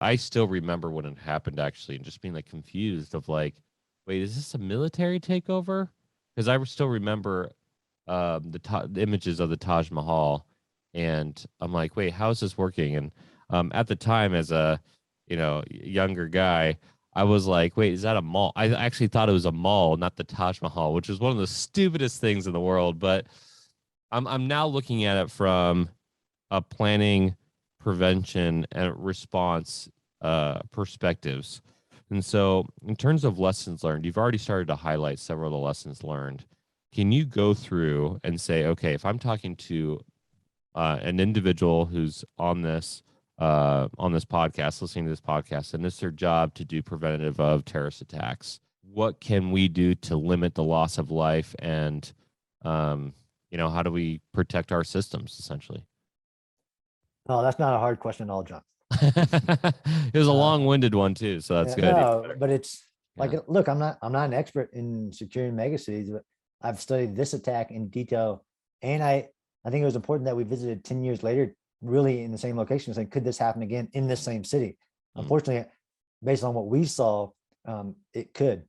I still remember when it happened actually, and just being like confused of like, wait, is this a military takeover? Because I still remember the images of the Taj Mahal, and I'm like, wait, how is this working? And at the time, as a younger guy, I was like, wait, is that a mall? I actually thought it was a mall, not the Taj Mahal, which was one of the stupidest things in the world. But I'm now looking at it from a planning, prevention, and response perspectives. And so, in terms of lessons learned, you've already started to highlight several of the lessons learned. Can you go through and say, okay, if I'm talking to an individual who's on this podcast, listening to this podcast, and it's their job to do preventative of terrorist attacks, what can we do to limit the loss of life, and how do we protect our systems essentially? Oh, that's not a hard question at all, John. It was a long-winded one too, so that's good. No, but it's like, Yeah. look, I'm not an expert in securing megacities, but I've studied this attack in detail. And I think it was important that we visited 10 years later, really in the same location, saying, could this happen again in this same city? Mm. Unfortunately, based on what we saw, it could.